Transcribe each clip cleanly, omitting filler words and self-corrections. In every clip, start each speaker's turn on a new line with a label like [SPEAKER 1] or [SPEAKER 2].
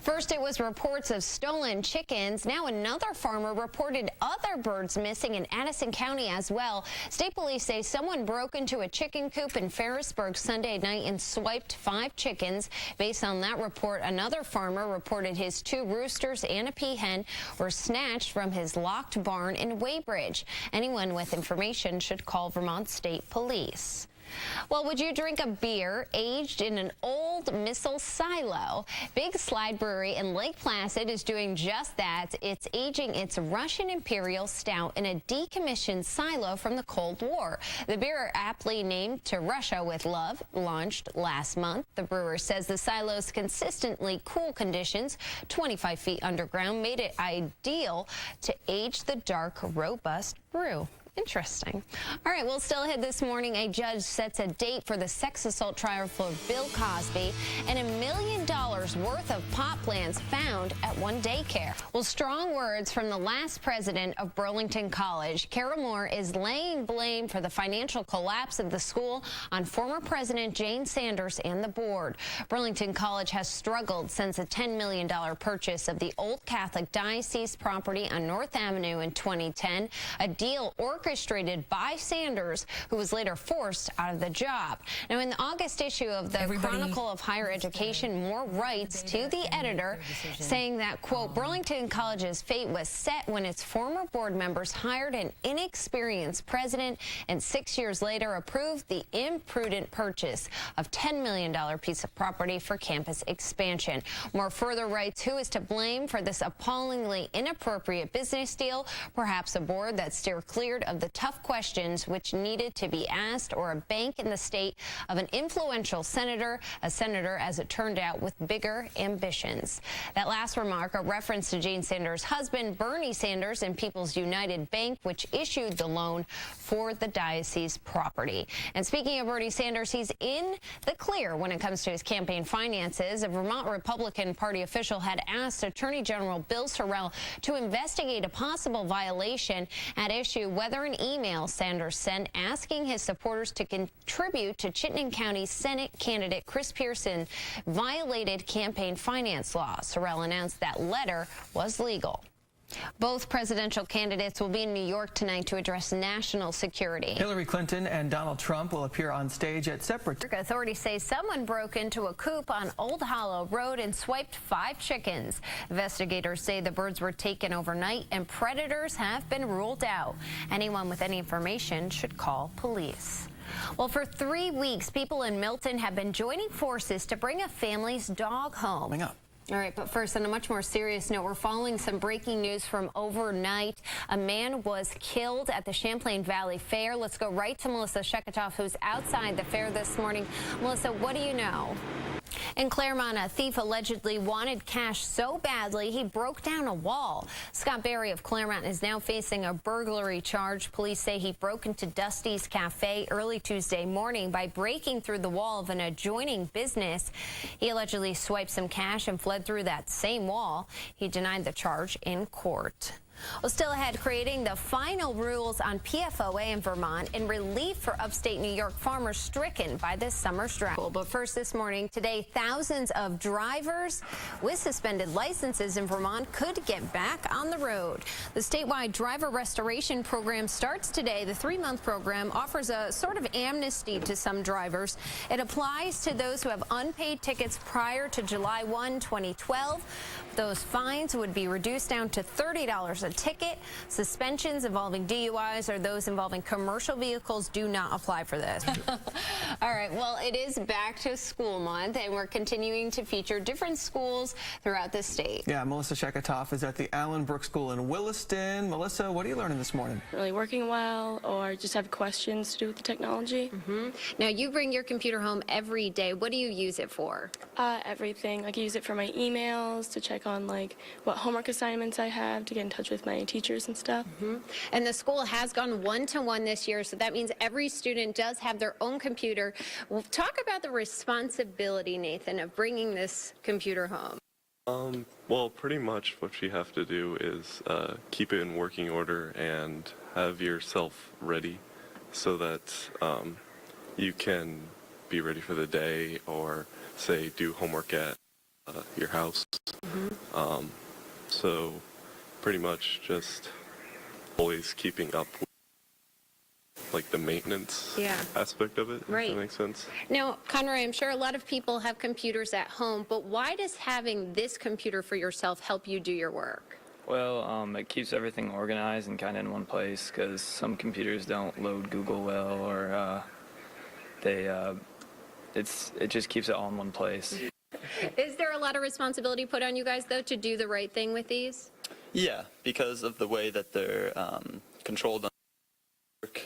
[SPEAKER 1] First, it was reports of stolen chickens. Now another farmer reported other birds missing in Addison County as well. State police say someone broke into a chicken coop in Ferrisburg Sunday night and swiped 5 chickens. Based on that report, another farmer reported his 2 roosters and a peahen were snatched from his locked barn in Weybridge. Anyone with information should call Vermont State Police. Well, would you drink a beer aged in an old missile silo? Big Slide Brewery in Lake Placid is doing just that. It's aging its Russian Imperial Stout in a decommissioned silo from the Cold War. The beer, aptly named To Russia with Love, launched last month. The brewer says the silo's consistently cool conditions, 25 feet underground, made it ideal to age the dark, robust brew. Interesting. All right, well, still ahead this morning, a judge sets a date for the sex assault trial for Bill Cosby and $1 million worth of pot plants found at one daycare. Well, strong words from the last president of Burlington College. Carol Moore is laying blame for the financial collapse of the school on former President Jane Sanders and the board. Burlington College has struggled since a $10 million purchase of the Old Catholic Diocese property on North Avenue in 2010, a deal orchestrated by Sanders, who was later forced out of the job. Now, in the August issue of the Chronicle of Higher Education, Moore writes to the editor saying that, quote, Burlington College's fate was set when its former board members hired an inexperienced president and 6 years later approved the imprudent purchase of $10 million piece of property for campus expansion. Moore further writes, who is to blame for this appallingly inappropriate business deal? Perhaps a board that steered clear of the tough questions which needed to be asked, or a bank in the state of an influential senator, a senator, as it turned out, with bigger ambitions. That last remark, a reference to Jane Sanders' husband, Bernie Sanders, and People's United Bank, which issued the loan for the diocese property. And speaking of Bernie Sanders, he's in the clear when it comes to his campaign finances. A Vermont Republican Party official had asked Attorney General Bill Sorrell to investigate a possible violation at issue whether an email Sanders sent asking his supporters to contribute to Chittenden County Senate candidate Chris Pearson violated campaign finance law. Sorrell announced that letter was legal. Both presidential candidates will be in New York tonight to address national security.
[SPEAKER 2] Hillary Clinton and Donald Trump will appear on stage at separate.
[SPEAKER 1] Authorities say someone broke into a coop on Old Hollow Road and swiped 5 chickens. Investigators say the birds were taken overnight and predators have been ruled out. Anyone with any information should call police. Well, for 3 weeks, people in Milton have been joining forces to bring a family's dog home.
[SPEAKER 2] Coming up.
[SPEAKER 1] All right, but first, on a much more serious note, we're following some breaking news from overnight. A man was killed at the Champlain Valley Fair. Let's go right to Melissa Sheketoff, who's outside the fair this morning. Melissa, what do you know? In Claremont, a thief allegedly wanted cash so badly he broke down a wall. Scott Berry of Claremont is now facing a burglary charge. Police say he broke into Dusty's Cafe early Tuesday morning by breaking through the wall of an adjoining business. He allegedly swiped some cash and fled through that same wall. He denied the charge in court. Well, still ahead, creating the final rules on PFOA in Vermont in relief for upstate New York farmers stricken by this summer's drought. But first this morning, today, thousands of drivers with suspended licenses in Vermont could get back on the road. The statewide driver restoration program starts today. The 3-month program offers a sort of amnesty to some drivers. It applies to those who have unpaid tickets prior to July 1, 2012. Those fines would be reduced down to $30 a ticket. Suspensions involving DUIs or those involving commercial vehicles do not apply for this. All right, well, it is back to school month, and we're continuing to feature different schools throughout the state.
[SPEAKER 2] Yeah, Melissa Sheketoff is at the Allen Brook School in Williston. Melissa, what are you learning this morning?
[SPEAKER 3] Really working well, or just have questions to do with the technology.
[SPEAKER 1] Now, you bring your computer home every day. What do you use it for?
[SPEAKER 3] Everything. Like, I use it for my emails, to check on like what homework assignments I have, to get in touch with my teachers and stuff.
[SPEAKER 1] And the school has gone 1-to-1 this year, so that means every student does have their own computer. We'll talk about the responsibility, Nathan, of bringing this computer home.
[SPEAKER 4] Well, pretty much what you have to do is keep it in working order and have yourself ready so that you can be ready for the day, or say do homework at your house. So pretty much just always keeping up with like the maintenance aspect of it,
[SPEAKER 1] Right.
[SPEAKER 4] if that makes sense.
[SPEAKER 1] Now, Conroy, I'm sure a lot of people have computers at home, but why does having this computer for yourself help you do your work?
[SPEAKER 5] Well, it keeps everything organized and kind of in one place because some computers don't load Google well, or it just keeps it all in one place.
[SPEAKER 1] Is there a lot of responsibility put on you guys, though, to do the right thing with these?
[SPEAKER 6] Yeah, because of the way that they're controlled on work,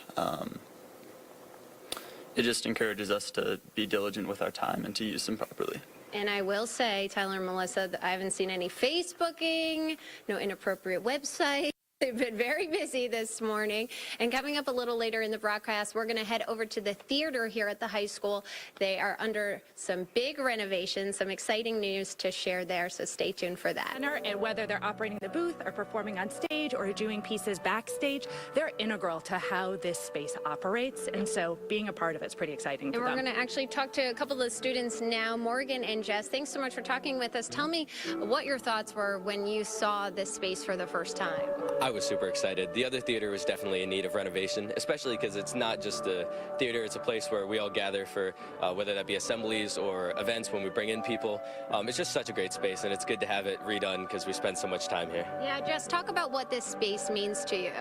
[SPEAKER 6] it just encourages us to be diligent with our time and to use them properly.
[SPEAKER 1] And I will say, Tyler and Melissa, that I haven't seen any Facebooking, no inappropriate websites. They've been very busy this morning. And coming up a little later in the broadcast, we're going to head over to the theater here at the high school. They are under some big renovations, some exciting news to share there, so stay tuned for that.
[SPEAKER 7] And whether they're operating the booth or performing on stage or doing pieces backstage, they're integral to how this space operates. And so being a part of it's pretty exciting to
[SPEAKER 1] And we're
[SPEAKER 7] them.
[SPEAKER 1] going to actually talk to a couple of the students now. Morgan and Jess, thanks so much for talking with us. Tell me what your thoughts were when you saw this space for the first time.
[SPEAKER 8] I was super excited. The other theater was definitely in need of renovation, especially because it's not just a theater, it's a place where we all gather for whether that be assemblies or events when we bring in people. It's just such a great space, and it's good to have it redone because we spend so much time here.
[SPEAKER 1] Yeah, Jess, talk about what this space means to you.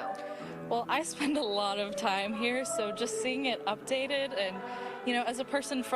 [SPEAKER 9] Well, I spend a lot of time here, so just seeing it updated and, as a person from